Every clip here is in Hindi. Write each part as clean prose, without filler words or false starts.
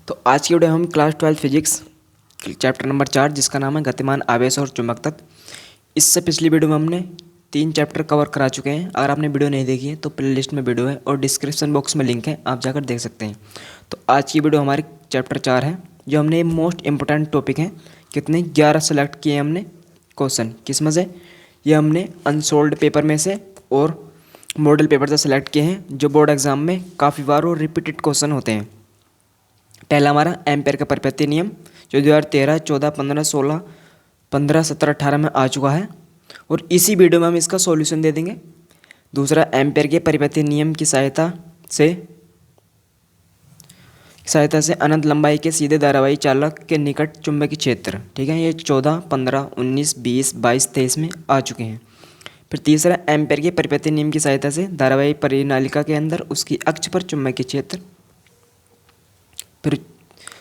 तो आज की वीडियो हम क्लास 12 फिजिक्स चैप्टर नंबर 4 जिसका नाम है गतिमान आवेश और चुंबक तत्व। इससे पिछली वीडियो में हमने 3 चैप्टर कवर करा चुके हैं। अगर आपने वीडियो नहीं देखी है तो प्ले लिस्ट में वीडियो है और डिस्क्रिप्शन बॉक्स में लिंक है, आप जाकर देख सकते हैं। तो आज की वीडियो हमारी चैप्टर 4 है, जो हमने मोस्ट इंपॉर्टेंट टॉपिक हैं। कितने 11 सेलेक्ट किए हमने क्वेश्चन। किस में से? ये हमने अनसोल्ड पेपर में से और मॉडल पेपर से सेलेक्ट किए हैं, जो बोर्ड एग्जाम में काफ़ी बार और रिपीटेड क्वेश्चन होते हैं। पहला हमारा एम्पेयर का परिपत्र नियम, जो 2013, 14, 15, 16, 15, 17, 18 में आ चुका है और इसी वीडियो में हम इसका सॉल्यूशन दे देंगे। दूसरा, एम्पेयर के परिपत्र नियम की सहायता से अनंत लंबाई के सीधे धारावाही चालक के निकट चुंबकीय क्षेत्र, ठीक है, ये 14, 15, 19, 20, 22, 23 में आ चुके हैं। फिर तीसरा, एम्पेयर के परिपत्र नियम की सहायता से धारावाही परिनालिका के अंदर उसकी अक्ष पर चुंबकीय क्षेत्र। फिर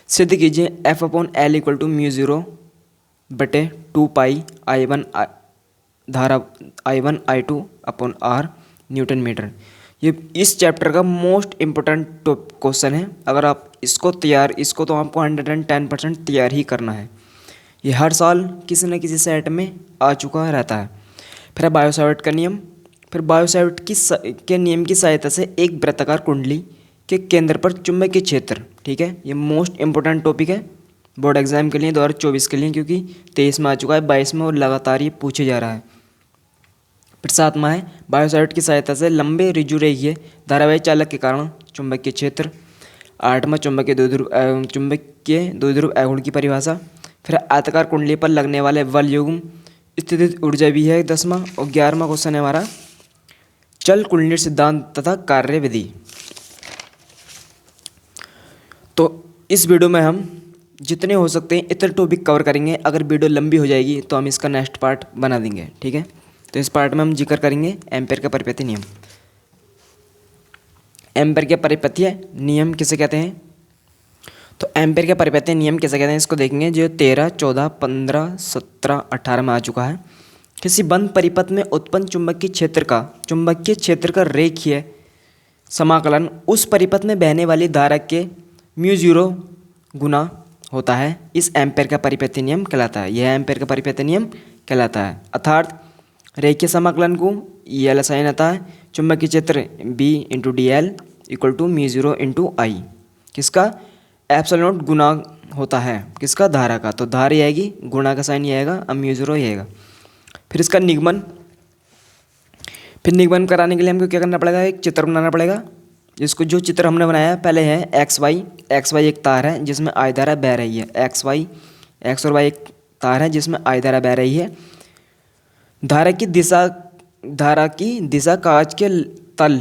सिद्ध कीजिए F/L = μ0/2π धारा I1 I2/R न्यूटन मीटर। ये इस चैप्टर का मोस्ट इम्पोर्टेंट क्वेश्चन है। अगर आप इसको तो आपको 110% तैयार ही करना है। ये हर साल किसी न किसी सेट में आ चुका रहता है। फिर बायो-सावर्ट का नियम। फिर बायो-सावर्ट के नियम की सहायता से एक वृत्ताकार कुंडली के केंद्र पर चुंबकीय क्षेत्र, ठीक है, ये मोस्ट इंपॉर्टेंट टॉपिक है बोर्ड एग्जाम के लिए 2024 के लिए, क्योंकि 23 में आ चुका है, 22 में और लगातार ये पूछे जा रहा है। फिर 7वां है बायो-सावर्ट की सहायता से लंबे ऋजुरेखीय धारावाही चालक के कारण चुंबकीय क्षेत्र। 8वां चुंबकीय द्विध्रुव आघूर्ण की परिभाषा। फिर आयताकार कुंडली पर लगने वाले बल युग्म स्थितिज ऊर्जा भी है 10वां। और 11वां क्वेश्चन है हमारा चल कुंडली सिद्धांत तथा कार्य विधि। तो इस वीडियो में हम जितने हो सकते हैं इतने टॉपिक कवर करेंगे। अगर वीडियो लंबी हो जाएगी तो हम इसका नेक्स्ट पार्ट बना देंगे, ठीक है। तो इस पार्ट में हम जिक्र करेंगे एम्पेयर का परिपत्र नियम। एम्पेयर के परिपत्र नियम किसे कहते हैं? तो एम्पेयर के परिपत्र नियम किसे कहते हैं इसको देखेंगे, जो 13, 14, 15, 17, 18 में आ चुका है। किसी बंद परिपथ में उत्पन्न चुंबकीय क्षेत्र का रेखीय समाकलन उस परिपथ में बहने वाली धारा के μ0 गुना होता है, इस एम्पेयर का परिपत्र नियम कहलाता है। यह एम्पेयर का परिपत्र नियम कहलाता है। अर्थात रेखीय समाकलन को EL साइन आता है, चुंबकीय क्षेत्र B × dl = μ0 × I, किसका? एप्सिलॉन नॉट गुना होता है, किसका? धारा का। तो धारा ये आएगी, गुणा का साइन ये आएगा, अब μ0 ये आएगा। फिर इसका निगमन कराने के लिए हमको क्या करना पड़ेगा? एक चित्र बनाना पड़ेगा। जिसको जो चित्र हमने बनाया पहले है XY एक तार है जिसमें I धारा बह रही है। X और Y एक तार है जिसमें I धारा बह रही है। धारा की दिशा कांच के तल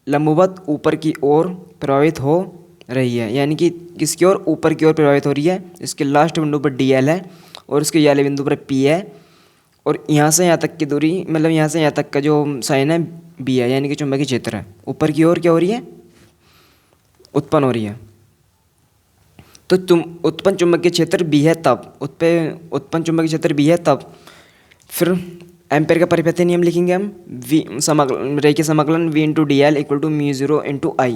लंबवत ऊपर की ओर प्रभावित हो रही है, यानी कि किसकी ओर? ऊपर की ओर प्रभावित हो रही है। इसके लास्ट बिंदु पर DL है और उसके ये वाले बिंदु पर P है, और यहाँ से यहाँ तक की दूरी, मतलब यहाँ से यहाँ तक का जो साइन है B है, यानी कि चुंबकीय क्षेत्र है ऊपर की ओर क्या हो रही है? उत्पन्न हो रही है। तो उत्पन्न चुंबकीय क्षेत्र B है तब उत्पन्न चुंबकीय क्षेत्र B है तब। फिर एम्पेयर का परिपत्र नियम लिखेंगे हम, रेखीय समाकलन V × dl = μ0 × I,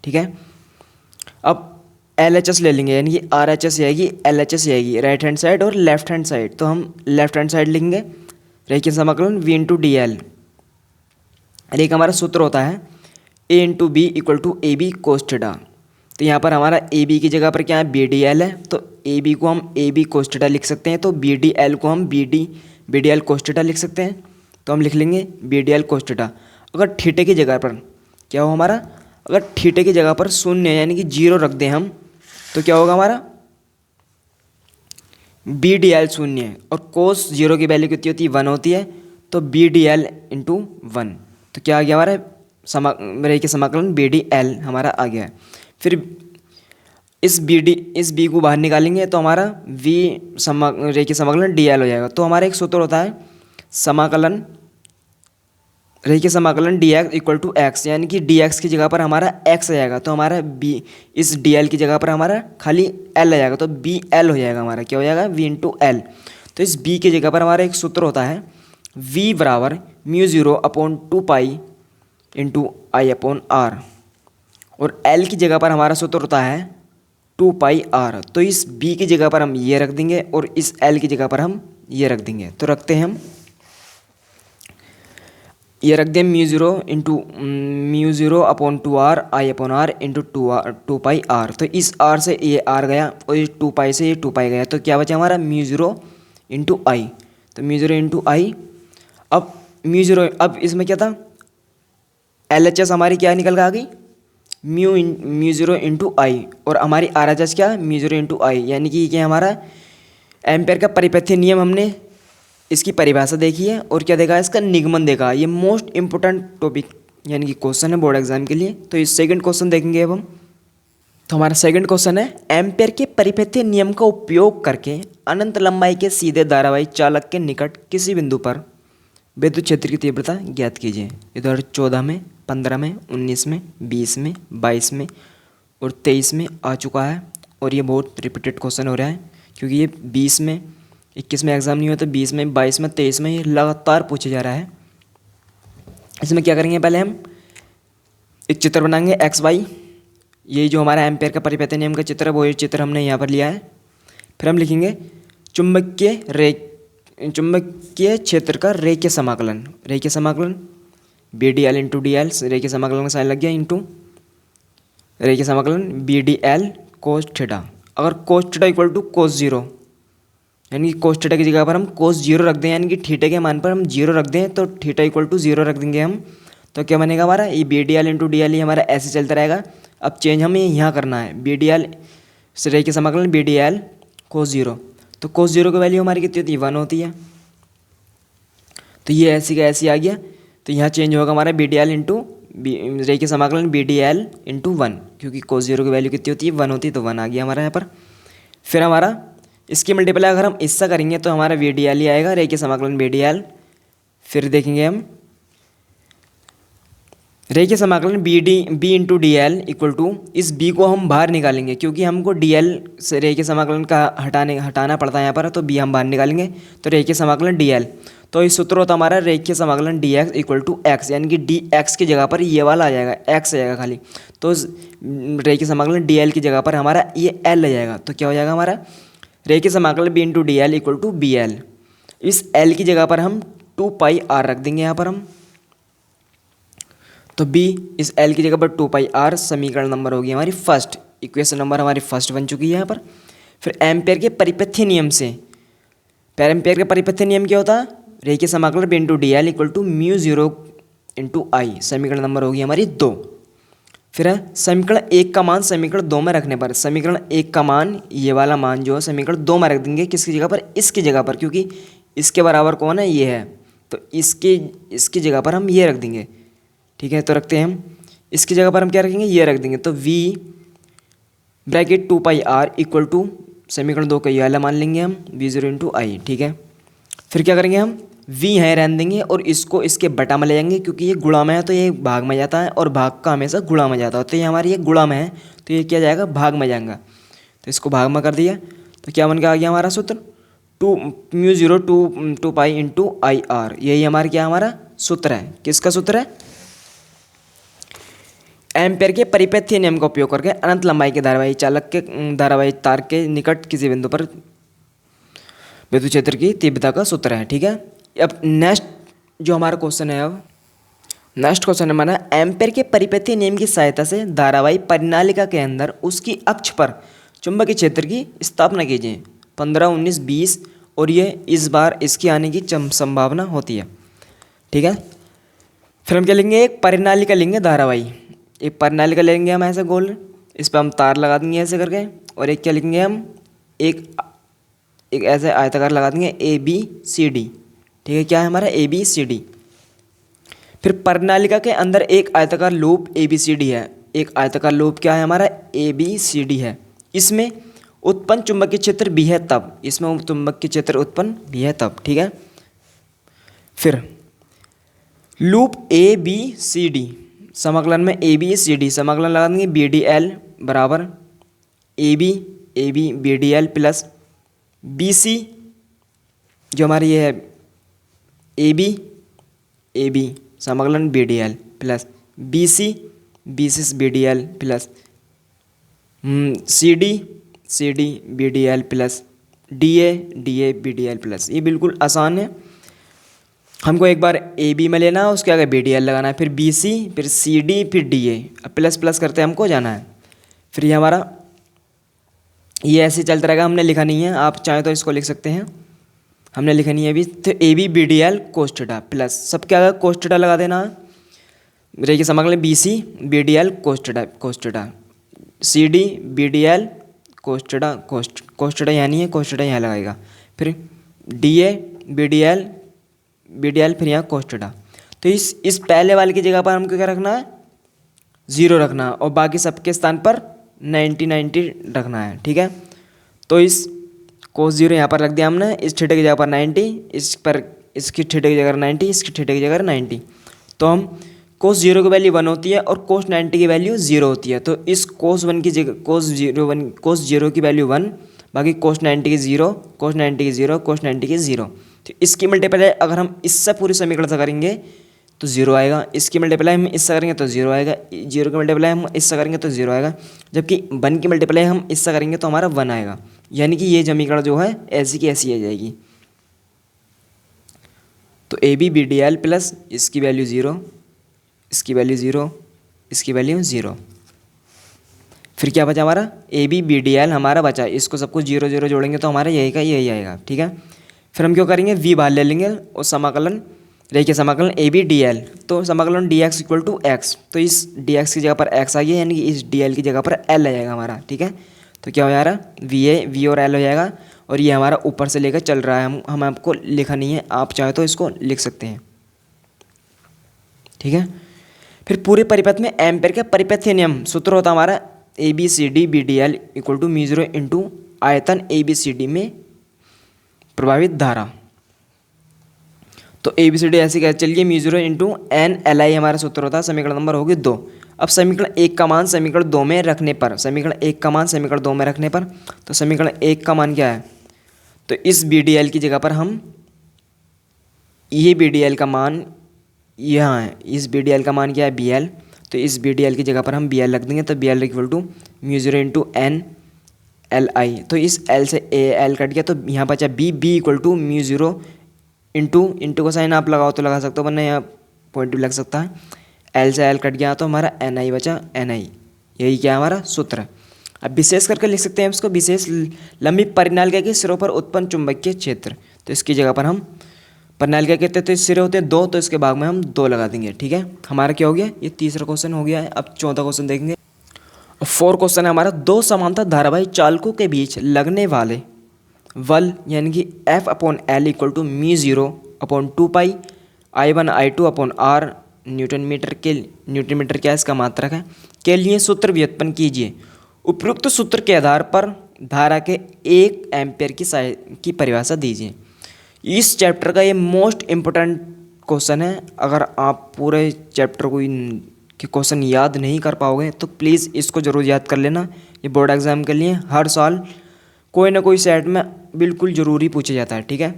ठीक है। अब LHS ले लेंगे, यानी कि RHS आएगी, LHS आएगी, राइट हैंड साइड और लेफ्ट हैंड साइड। तो हम लेफ्ट हैंड साइड लिखेंगे, रेखीय समाकलन V × dl। एक हमारा सूत्र होता है A × B = AB cos θ। तो यहाँ पर हमारा AB की जगह पर क्या है? BDL है, तो AB को हम AB cos θ लिख सकते हैं। तो BDL को हम BDL cos θ लिख सकते हैं। तो हम लिख लेंगे BDL cos θ। अगर थीटे की जगह पर क्या हो हमारा? अगर थीटे की जगह पर 0 यानी कि 0 रख दें हम, तो क्या होगा हमारा? BDL 0 है और cos 0 की वैल्यू कितनी होती है? 1 होती है। तो BDL × 1, तो क्या आ गया हमारा? रेखीय समाकलन BDL हमारा आ गया है। फिर इस B को बाहर निकालेंगे तो हमारा रेखीय समाकलन DL हो जाएगा। तो हमारा एक सूत्र होता है रेखीय समाकलन dx = x, यानी कि dx की जगह पर हमारा x आ जाएगा। तो हमारा इस dl की जगह पर हमारा खाली l आ जाएगा, तो BL हो जाएगा हमारा। क्या हो जाएगा? V × L। तो इस B की जगह पर हमारा एक सूत्र होता है V = μ0/2π × I/R, और L की जगह पर हमारा सूत्र होता है टू पाई आर। तो इस बी की जगह पर हम ये रख देंगे और इस एल की जगह पर हम ये रख देंगे। तो रखते हैं हम, ये रख दें mu zero upon two R I upon R into two pi R. तो इस आर से ये आर गया और इस टू पाई से ये टू पाई गया, तो क्या बचा हमारा म्यू ज़ीरो इंटू आई। तो म्यू ज़ीरो इंटू आई। अब म्यू ज़ीरो, अब इसमें क्या था, एल एच एस हमारी क्या निकल कर आ गई, म्यू ज़ीरो इंटू आई, और हमारी आर एच एस क्या, म्यू ज़ीरो इंटू आई। यानी कि क्या हमारा एम्पेयर का परिपथ्य नियम, हमने इसकी परिभाषा देखी है और क्या देखा है, इसका निगमन देखा। ये मोस्ट इंपोर्टेंट टॉपिक यानी कि क्वेश्चन है बोर्ड एग्जाम के लिए। तो इस सेकंड क्वेश्चन देखेंगे अब हम। तो हमारा सेकंड क्वेश्चन है, एम्पेयर के परिपथ्य नियम का उपयोग करके अनंत लंबाई के सीधे धारावाही चालक के निकट किसी बिंदु पर विद्युत क्षेत्र की तीव्रता ज्ञात कीजिए। इधर 14 में, 15 में, 19 में, 20 में, 22 में और 23 में आ चुका है। और ये बहुत रिपीटेड क्वेश्चन हो रहा है क्योंकि ये 20 में, 21 में एग्जाम नहीं हुआ, तो 20 में, 22 में, 23 में ये लगातार पूछे जा रहा है। इसमें क्या करेंगे, पहले हम एक चित्र बनाएंगे एक्स वाई। ये जो हमारा एम्पेयर का परिपथ्य नियम का चित्र है वो ये चित्र हमने यहाँ पर लिया है। फिर हम लिखेंगे चुंबकीय क्षेत्र का रेखीय समाकलन। रेखीय समाकलन B D L into D L, रेखीय समाकलन का साइन लग गया, इंटू रेखीय समाकलन B D L cos theta. अगर cos theta equal to cos zero, यानी कि कोस थीटा की जगह पर हम कोस जीरो रख दें, यानी कि थीटा के मान पर हम जीरो रख दें, तो थीटा इक्वल टू जीरो रख देंगे हम। तो क्या बनेगा हमारा, ये B D L into D L ही हमारा ऐसे चलता रहेगा। अब चेंज हमें यहाँ करना है, बी डी एल से रेखीय समाकलन B D L cos zero. तो कोस जीरो की वैल्यू हमारी कितनी होती है, 1 होती है। तो ये ऐसी का ऐसी आ गया। तो यहाँ चेंज होगा हमारा बी डी एल इंटू रेखीय समाकलन बी डी एल इंटू 1, क्योंकि कोस जीरो की वैल्यू कितनी होती है, 1 होती है, तो 1 आ गया हमारा यहाँ पर। फिर हमारा इसकी मल्टीप्लाई अगर हम इससे करेंगे तो हमारा वी डी एल ही आएगा, रेखीय समाकलन वी डी एल। फिर देखेंगे हम रेखीय समाकलन B into D L equal to, इस बी को हम बाहर निकालेंगे क्योंकि हमको डी एल से रेखीय समाकलन का हटाना पड़ता है यहाँ पर, तो बी हम बाहर निकालेंगे। तो रेखीय समाकलन डी एल, तो इस सूत्र होता हमारा रेखीय समाकलन D X equal to X, यानी कि डी एक्स की जगह पर ये वाला आ जाएगा, एक्स आ जाएगा खाली। तो रेखीय समाकलन डी एल की जगह पर हमारा ये एल आ जाएगा। तो क्या हो जाएगा हमारा रेखीय समाकलन B into D L equal to B L. इस एल की जगह पर हम 2 पाई आर रख देंगे यहाँ पर हम। तो बी इस एल की जगह पर 2 पाई आर, समीकरण नंबर होगी हमारी फर्स्ट, इक्वेशन नंबर हमारी फर्स्ट बन चुकी है यहाँ पर। फिर एम्पेयर के परिपथ्य नियम से, एम्पेयर का परिपथ्य नियम क्या होता है, रेखीय समाकलन B into D L equal to mu zero into I, समीकरण नंबर होगी हमारी 2। फिर है समीकरण 1 का मान समीकरण 2 में रखने पर, समीकरण 1 का मान ये वाला मान जो है समीकरण 2 में रख देंगे, किसकी जगह पर, इसकी जगह पर, क्योंकि इसके बराबर कौन है, ये है। तो इसकी जगह पर हम ये रख देंगे, ठीक है। तो रखते हैं हम, इसकी जगह पर हम क्या रखेंगे, ये रख देंगे। तो v bracket 2 pi R equal to समीकरण 2 का ये वाला मान लेंगे हम, वी ज़ीरो इंटू आई, ठीक है। फिर क्या करेंगे हम, v है रहने देंगे और इसको इसके बटा में ले जाएंगे, क्योंकि ये गुणा में है तो ये भाग में जाता है और भाग का हमेशा गुणा में जाता है। तो ये हमारी ये गुणा में है तो ये क्या जाएगा, भाग में जाएगा। तो इसको भाग में कर दिया तो क्या बन के आ गया हमारा सूत्र, mu zero two pi into I R. यही हमारा क्या हमारा सूत्र है, किसका सूत्र है, एम्पेयर के परिपथ्य नियम का उपयोग करके अनंत लंबाई के धारावाही तार के निकट किसी बिंदु पर विद्युत क्षेत्र की तीव्रता का सूत्र है, ठीक है। अब नेक्स्ट जो हमारा क्वेश्चन है, अब नेक्स्ट क्वेश्चन हमारा, एम्पेयर के परिपथ्य नियम की सहायता से धारावाही परिनालिका के अंदर उसकी अक्ष पर चुंबकीय क्षेत्र की स्थापना कीजिए। 15, 19, 20 और ये इस बार इसकी आने की संभावना होती है, ठीक है। फिर हम क्या लेंगे, एक परिनालिका लेंगे धारावाही, एक परिनालिका लेंगे हम ऐसे गोल, इस पर हम तार लगा देंगे ऐसे करके। और एक क्या लिखेंगे हम, एक ऐसे आयताकार लगा देंगे ए बी सी डी, ठीक है। क्या है हमारा ए बी सी डी। फिर परिनालिका के अंदर एक आयताकार loop A B C D है, एक आयताकार लूप क्या है हमारा ए बी सी डी है। इसमें उत्पन्न चुंबकीय क्षेत्र भी है तब, इसमें चुंबकीय क्षेत्र उत्पन्न भी है तब, ठीक है। फिर loop A B C D समाकलन में ए बी सी डी समाकलन लगा देंगे, बी डी एल बराबर A B B D L plus B C, जो हमारी ये है ए बी समाकलन B D L plus B C B D L plus C D B D L plus D A B D L plus. ये बिल्कुल आसान है। हमको एक बार ए बी में लेना है, उसके आगे बी डी एल लगाना है, फिर बी सी, फिर सी डी, फिर डी ए। अब प्लस प्लस करते हमको जाना है। फिर ये हमारा ये ऐसे चलता रहेगा। हमने लिखा नहीं है, आप चाहें तो इसको लिख सकते हैं। हमने लिखा नहीं है अभी। तो A B B D L cos theta plus सबके आगे कोस थीटा लगा देना है। देखिए समझ लें, B C B D L cos theta, C D B D L cos theta यहाँ नहीं है, कोस थीटा यहाँ लगाएगा। फिर D A B D L फिर यहाँ कोस थीटा। तो इस पहले वाले की जगह पर हमको क्या रखना है, 0 रखना है, और बाकी सबके स्थान पर 90 रखना है। ठीक है, तो इस कोस 0 यहाँ पर रख दिया हमने, इस थीटा की जगह पर 90, इस पर इसकी थीटा की जगह 90, इसकी थीटा की जगह 90। तो हम कोस 0 की वैल्यू 1 होती है और कोस 90 की वैल्यू 0 होती है। तो इस कोस 1 की जगह कोस 0 की वैल्यू 1, बाकी कोस 90 की 0, कोस 90 की 0, कोस 90 की 0। तो इसकी मल्टीप्लाई अगर हम इससे पूरी समीकरण से करेंगे तो 0 आएगा, इसकी मल्टीप्लाई हम इससे करेंगे तो 0 आएगा, 0 की मल्टीप्लाई हम इससे करेंगे तो 0 आएगा, जबकि 1 की मल्टीप्लाई हम इससे करेंगे तो हमारा 1 आएगा। यानी कि ये समीकरण जो है ऐसी की ऐसी आ जाएगी। तो A B B D L plus इसकी वैल्यू 0, इसकी वैल्यू 0, इसकी वैल्यू 0। फिर क्या बचा हमारा, A B B D L हमारा बचा। इसको सबको 0 0 जोड़ेंगे तो हमारा यही का यही आएगा। ठीक है, फिर हम क्यों करेंगे, v बाहर ले लेंगे और समाकलन, देखिए समाकलन ए बी डी एल, तो समाकलन D X equal to X. तो इस डी एक्स की जगह पर x आ गया, यानी कि इस डी एल की जगह पर l आ जाएगा हमारा। ठीक है, तो क्या हो जा रहा, वी और l हो जाएगा, और ये हमारा ऊपर से लेकर चल रहा है। हम आपको लिखा नहीं है, आप चाहे तो इसको लिख सकते हैं। ठीक है, फिर पूरे परिपथ में एम्पेयर का परिपथीय नियम सूत्र होता हमारा A B C D B D L equal to mu 0 into आयतन ए बी सी डी में प्रभावित धारा। तो ए बी सी डी ऐसे क्या, चलिए mu 0 into N L I हमारा सूत्र होता है। समीकरण नंबर होगी 2। अब समीकरण 1 का मान समीकरण 2 में रखने पर, समीकरण 1 का मान समीकरण 2 में रखने पर, तो समीकरण 1 का मान क्या है, तो इस बी डी एल की जगह पर हम ये बी डी एल का मान यहाँ है, इस बी डी एल का मान क्या है, बी एल। तो इस बी डी एल की जगह पर हम बी एल रख देंगे, तो B L equal to mu 0 into N L I. तो इस एल से ए एल कट गया, तो यहाँ बचा B equal to mu 0 into का साइन आप लगाओ तो लगा सकते हो, वरना यहाँ पॉइंट भी लग सकता है। एल से एल कट गया तो हमारा एन आई बचा, एन आई। यही क्या हमारा सूत्र है। अब विशेष करके लिख सकते हैं इसको, विशेष लंबी परिनालिका के सिरों पर उत्पन्न चुंबकीय क्षेत्र। तो इसकी जगह पर हम परिनालिका कहते हैं, तो इस सिरे होते हैं 2, तो इसके भाग में हम 2 लगा देंगे। ठीक है, हमारा क्या हो गया, ये तीसरा क्वेश्चन हो गया है। अब चौथा क्वेश्चन देखेंगे। 4 क्वेश्चन है हमारा, 2 समांतर धारावाही चालकों के बीच लगने वाले बल यानी कि F upon L equal to mu 0 upon 2 pi I1 I2 upon R newton metre क्या इसका मात्रक है, के लिए सूत्र व्युत्पन्न कीजिए। उपयुक्त सूत्र के आधार पर धारा के 1 एम्पियर की परिभाषा दीजिए। इस चैप्टर का ये मोस्ट इम्पोर्टेंट क्वेश्चन है। अगर आप पूरे चैप्टर को के क्वेश्चन याद नहीं कर पाओगे तो प्लीज़ इसको ज़रूर याद कर लेना। ये बोर्ड एग्ज़ाम के लिए हर साल कोई ना कोई सेट में बिल्कुल ज़रूरी पूछा जाता है। ठीक है,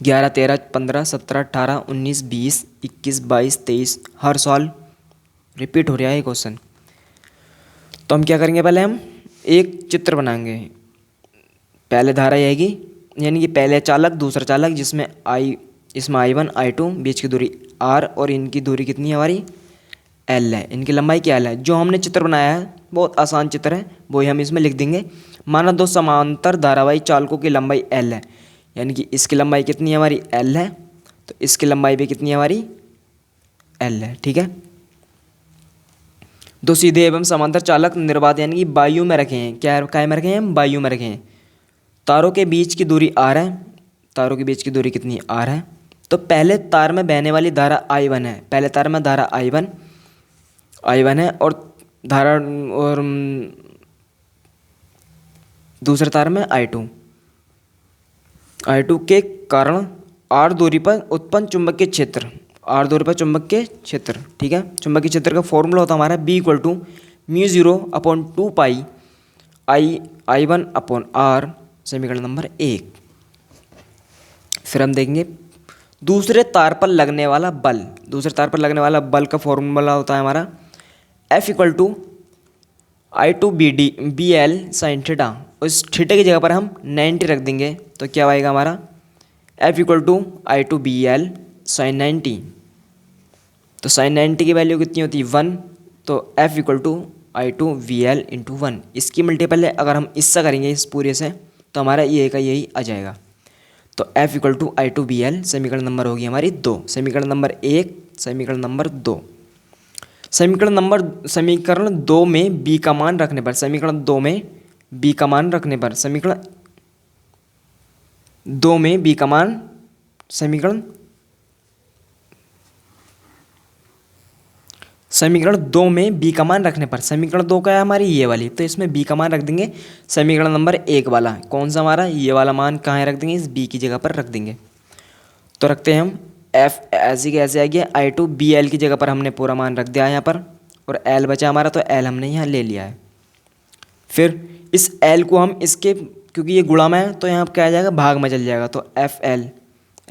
11 13 15 17 18 19 20 21 22 23 हर साल रिपीट हो रहा है ये क्वेश्चन। तो हम क्या करेंगे, पहले हम एक चित्र बनाएंगे। पहले धारा आएगी, यानी कि पहले चालक दूसरा चालक, जिसमें इसमें I1 I2 बीच की दूरी R और इनकी दूरी कितनी है हमारी L है, इनकी लंबाई क्या L है। जो हमने चित्र बनाया है बहुत आसान चित्र है, वही हम इसमें लिख देंगे। माना 2 समांतर धारावाही चालकों की लंबाई L है, यानी कि इसकी लंबाई कितनी है हमारी L है, तो इसकी लंबाई भी कितनी है हमारी L है। ठीक है, 2 सीधे एवं समांतर चालक निर्वात यानी कि वायु में रखे हैं। क्या में रखे हैं हम, वायु में रखे हैं। तारों के बीच की दूरी R है, तारों के बीच की दूरी कितनी R है। तो पहले तार में बहने वाली धारा I1 है, पहले तार में धारा I1 है, और धारा और दूसरे तार में I2 के कारण R दूरी पर उत्पन्न चुंबकीय क्षेत्र, R दूरी पर चुंबकीय क्षेत्र। ठीक है, चुंबकीय क्षेत्र का फॉर्मूला होता है हमारा B equal to mu 0 upon 2 pi I1 upon R, समीकरण नंबर 1। फिर हम देखेंगे दूसरे तार पर लगने वाला बल। दूसरे तार पर लगने वाला बल का फॉर्मूला होता है हमारा F equal to I2BL sine theta, उस थीटा की जगह पर हम 90 रख देंगे तो क्या आएगा हमारा F equal to I2BL sign 90। तो साइन 90 की वैल्यू कितनी होती है 1, तो F equal to I2VL into 1। इसकी मल्टीपल है, अगर हम इससे करेंगे इस पूरे से तो हमारा ये का यही आ जाएगा। तो F इक्वल टू I2BL समीकरण नंबर होगी हमारी 2, समीकरण नंबर 1, समीकरण नंबर 2। समीकरण 2 में B का मान रखने पर, समीकरण 2 में B का मान रखने पर, समीकरण 2 में B का मान, समीकरण 2 में B का मान रखने पर, समीकरण 2 का है हमारी ये वाली, तो इसमें B का मान रख देंगे समीकरण नंबर 1 वाला। कौन सा हमारा ये वाला मान कहाँ रख देंगे, इस B की जगह पर रख देंगे। तो रखते हैं हम F ऐसी कैसे आ गया, I2BL की जगह पर हमने पूरा मान रख दिया यहाँ पर, और L बचा हमारा तो L हमने यहाँ ले लिया है। फिर इस L को हम इसके, क्योंकि ये गुणा में है तो यहाँ पर क्या आ जाएगा, भाग में चल जाएगा, तो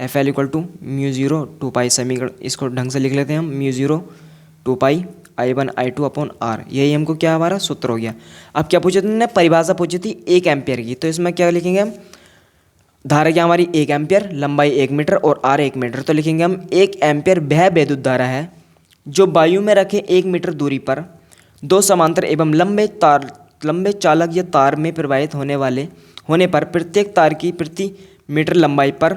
FL इक्वल टू μ0 2 पाई, समीकरण इसको ढंग से लिख लेते हैं हम, μ0 2 pi I1 I2 upon R। यही हमको क्या हमारा सूत्र हो गया। अब क्या पूछे तुमने, परिभाषा पूछी थी 1 एम्पियर की, तो इसमें क्या लिखेंगे हम, धारा क्या हमारी 1 एम्पियर, लंबाई 1 मीटर और R 1 मीटर। तो लिखेंगे हम 1 एम्पियर वह विद्युत धारा है जो वायु में रखे 1 मीटर दूरी पर दो समांतर एवं लंबे चालक या तार में प्रवाहित होने पर प्रत्येक तार की प्रति मीटर लंबाई पर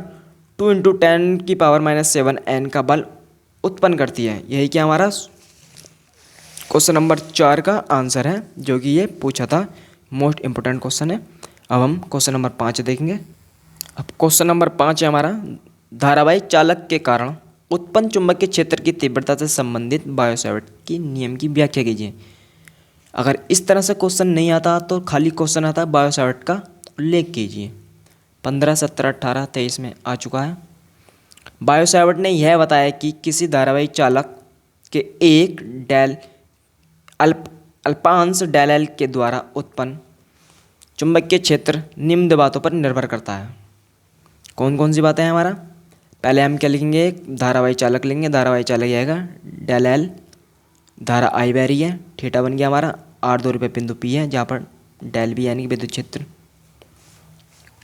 2 × 10⁻⁷ N का बल उत्पन्न करती है। यही क्या हमारा क्वेश्चन नंबर 4 का आंसर है, जो कि ये पूछा था, मोस्ट इंपोर्टेंट क्वेश्चन है। अब हम क्वेश्चन नंबर 5 देखेंगे। अब क्वेश्चन नंबर 5 है हमारा, धारावाहिक चालक के कारण उत्पन्न चुंबकीय क्षेत्र की तीव्रता से संबंधित बायो-सैवर्ट की नियम की व्याख्या कीजिए। अगर इस तरह से क्वेश्चन नहीं आता तो खाली क्वेश्चन आता है बायो-सैवर्ट का उल्लेख कीजिए। 15, 17, 18, 23 में आ चुका है। बायो-सैवर्ट ने यह बताया कि किसी धारावाहिक चालक के एक अल्पांश डेल एल के द्वारा उत्पन्न चुंबकीय क्षेत्र निम्न बातों पर निर्भर करता है। कौन कौन सी बातें हैं हमारा, पहले हम क्या लिखेंगे, एक धारावाहिक चालक लेंगे, धारावाहिक चालक आएगा डेल एल, धारा आई बह रही है, थीटा बन गया हमारा, R दूरी पे बिंदु P है जहाँ पर डेल बी यानी कि विद्युत क्षेत्र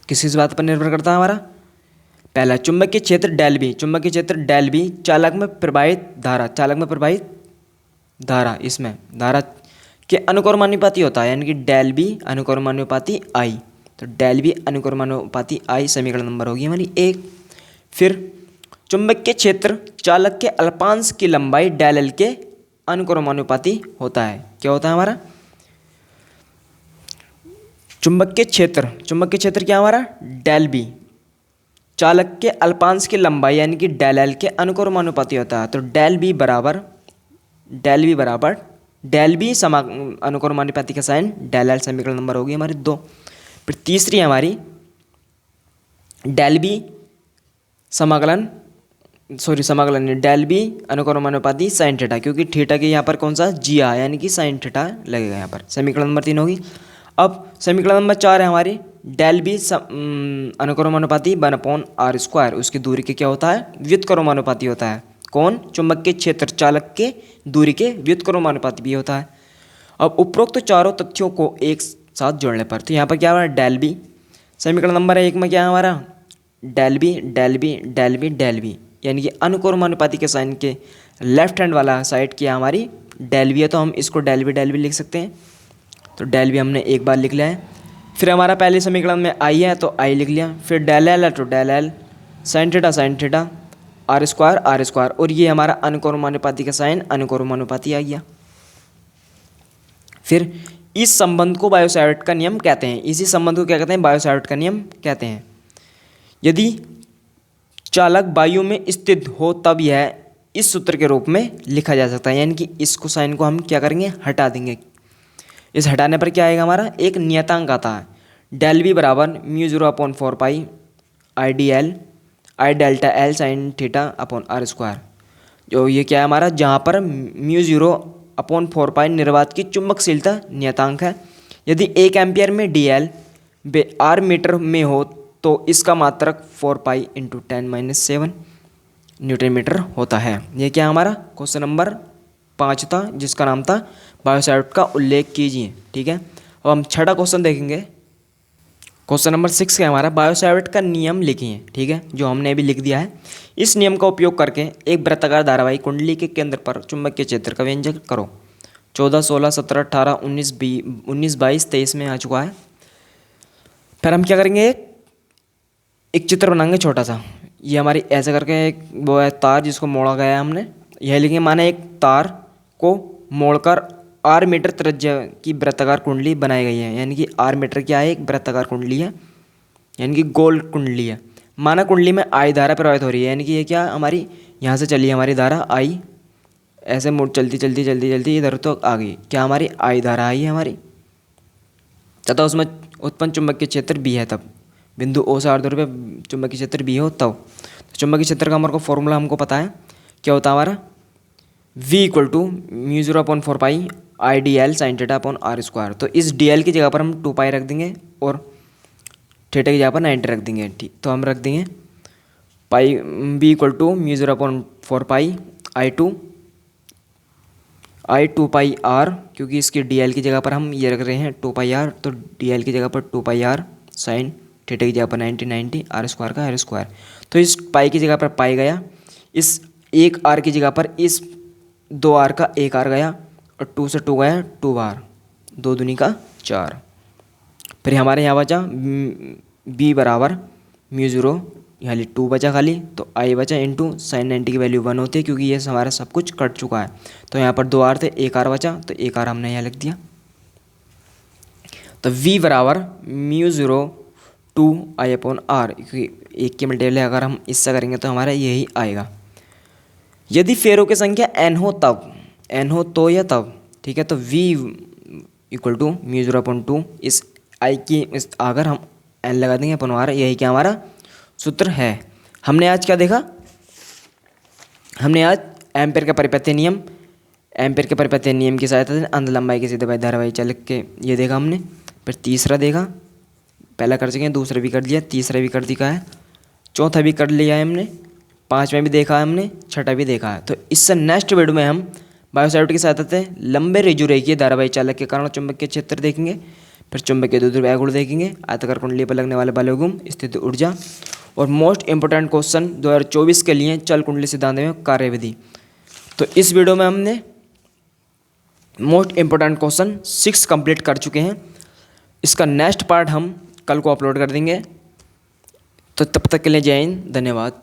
किस बात पर निर्भर करता है हमारा, पहला चुंबकीय क्षेत्र डेल बी, चुंबकीय क्षेत्र डेल बी चालक में प्रवाहित धारा, इसमें धारा के अनुक्रमानुपाती होता है, यानी कि डेल बी अनुक्रमानुपाती आई। तो डेल बी अनुक्रमानुपाती आई समीकरण नंबर होगी हमारी 1। फिर चुंबकीय क्षेत्र चालक के अल्पांश की लंबाई डेल एल के अनुक्रमानुपाती होता है। क्या होता है हमारा, चुंबकीय क्षेत्र क्या हमारा डेल बी चालक के अल्पांश की लंबाई यानी कि डेल एल के अनुक्रमानुपाती होता है। तो डेल बी बराबर अनुक्रमानुपाती का साइन डेल एल, समीकरण नंबर होगी हमारी 2। फिर तीसरी हमारी डेल बी डेल बी अनुक्रमानुपाती साइन थीटा, क्योंकि थीटा के यहाँ पर कौन सा जी आ यानी कि साइन थीटा लगेगा यहाँ पर, समीकरण नंबर 3 होगी। अब समीकरण नंबर 4 है हमारी डेल बी अनुक्रमानुपाती 1/r², उसकी दूरी के क्या होता है, व्युत्क्रमानुपाती होता है। कौन, चुंबकीय क्षेत्र चालक के दूरी के व्युत्क्रमानुपाती भी होता है। अब उपरोक्त चारों तथ्यों को एक साथ जोड़ने पर, तो यहाँ पर क्या हमारा डेल बी, समीकरण नंबर 1 में क्या है हमारा डेल बी यानी कि अनुक्रमानुपाती के साइन के लेफ्ट हैंड वाला साइड किया हमारी डेल बी है, तो हम इसको डेल बी लिख सकते हैं। तो डेल बी हमने एक बार लिख लिया है। फिर हमारा पहले समीकरण में आई है तो आई लिख लिया, फिर डेल एल है तो del L, sine theta R², और ये हमारा अनुक्रमानुपाती का साइन अनुक्रमानुपाती आ गया। फिर इस संबंध को बायो-सैवर्ट का नियम कहते हैं। इसी संबंध को क्या कहते हैं, बायो-सैवर्ट का नियम कहते हैं। यदि चालक वायु में स्थित हो तब यह इस सूत्र के रूप में लिखा जा सकता है, यानी कि इसको साइन को हम क्या करेंगे, हटा देंगे। इस हटाने पर क्या आएगा हमारा, एक नियतांक आता है डेल बी बराबर μ0/4 pi I delta L sine theta upon R², जो ये क्या है हमारा, जहाँ पर μ0/4 पाई निर्वात की चुंबकशीलता नियतांक है। यदि 1 एम्पियर में DL R मीटर में हो तो इसका मात्रक 4 पाई × 10⁻⁷ न्यूटन मीटर होता है। ये क्या हमारा क्वेश्चन नंबर 5 था, जिसका नाम था बायोसैवर्ट का उल्लेख कीजिए। ठीक है, अब हम छठा क्वेश्चन देखेंगे। क्वेश्चन नंबर 6 का हमारा बायोसैवर्ट का नियम लिखिए। ठीक है, जो हमने अभी लिख दिया है। इस नियम का उपयोग करके एक वृत्ताकार धारावाही कुंडली के केंद्र पर चुंबकीय क्षेत्र का व्यंजक करो। 14, 16, 17, 18, 19, 22, 23 में आ चुका है। फिर हम क्या करेंगे, एक चित्र बनाएंगे छोटा सा। ये हमारी ऐसे करके एक वो है तार जिसको मोड़ा गया है हमने। यह लिखेंगे, माने एक तार को मोड़कर 8 मीटर त्रिज्या की वृत्ताकार कुंडली बनाई गई है। यानी कि 8 मीटर क्या है, एक वृत्ताकार कुंडली है, यानी कि गोल कुंडली है। माना कुंडली में आई धारा प्रवाहित हो रही है, यानी कि ये क्या हमारी यहाँ से चली हमारी धारा आई, ऐसे मुड़ चलती चलती चलती चलती इधर तो आ गई, क्या हमारी आई धारा आई है हमारी, तथा उसमें उत्पन्न चुंबकीय क्षेत्र भी है। तब बिंदु ओ से 8 दूरी पे चुंबकीय क्षेत्र भी हो तब। तो चुंबकीय क्षेत्र का हमारे को फॉर्मूला हमको पता है, क्या होता है हमारा, V equal to μ0/4 I D L sine theta upon R square. तो इस डी एल की जगह पर हम 2 रख देंगे और थीटा की जगह पर 90 रख देंगे। ठीक, तो हम रख देंगे pi V equal to μ0/4 I 2πr, क्योंकि इसकी डी एल की जगह पर हम ये रख रहे हैं 2πr, तो डी एल की जगह पर 2πr साइन थीटा की जगह पर 90 आर स्क्वायर का आर स्क्वायर। तो इस पाई की जगह पर पाई गया, इस एक आर की जगह पर इस 2 आर का 1 आर गया और 2 से 2 गया 2 बार, 2 दूनी का 4। फिर हमारे यहाँ बचा b बराबर μ0, यहाँ 2 बचा खाली, तो आई बचा इंटू साइन 90 की वैल्यू 1 होती है, क्योंकि ये हमारा सब कुछ कट चुका है। तो यहाँ पर 2 आर थे, 1 आर बचा, तो 1 आर हमने यहाँ लिख दिया। तो v बराबर μ0 2I/r, क्योंकि 1 की मल्टीप्लाई अगर हम इससे करेंगे तो हमारा यही आएगा। यदि फेरों की संख्या n हो तब, n हो तो या तब। ठीक है, तो v इक्वल टू μ0/2 इस i की इस अगर हम n लगा देंगे अपन r, यही क्या हमारा सूत्र है। हमने आज क्या देखा, हमने आज एम्पेयर का परिपथीय नियम, एम्पेयर के परिपथीय नियम की सहायता से अंध लंबाई के सीधे धारावाही चालक के ये देखा हमने। फिर तीसरा देखा, पहला कर चुके हैं, दूसरा भी कर लिया, तीसरा भी कर दिया है, चौथा भी कर लिया है हमने, पाँचवें भी देखा है हमने, छठा भी देखा है। तो इससे नेक्स्ट वीडियो में हम बायोसैवर्ट की सहायता से लंबे रेखीय धारावाही चालक के कारण चुंबकीय क्षेत्र देखेंगे। फिर चुंबकीय द्विध्रुव गुण देखेंगे, आयताकार कुंडली पर लगने वाले बलों, स्थिति ऊर्जा, और मोस्ट इंपोर्टेंट क्वेश्चन 2024 के लिए चल कुंडली सिद्धांत में कार्यविधि। तो इस वीडियो में हमने मोस्ट इंपोर्टेंट क्वेश्चन 6 कंप्लीट कर चुके हैं। इसका नेक्स्ट पार्ट हम कल को अपलोड कर देंगे। तो तब तक के लिए जय हिंद, धन्यवाद।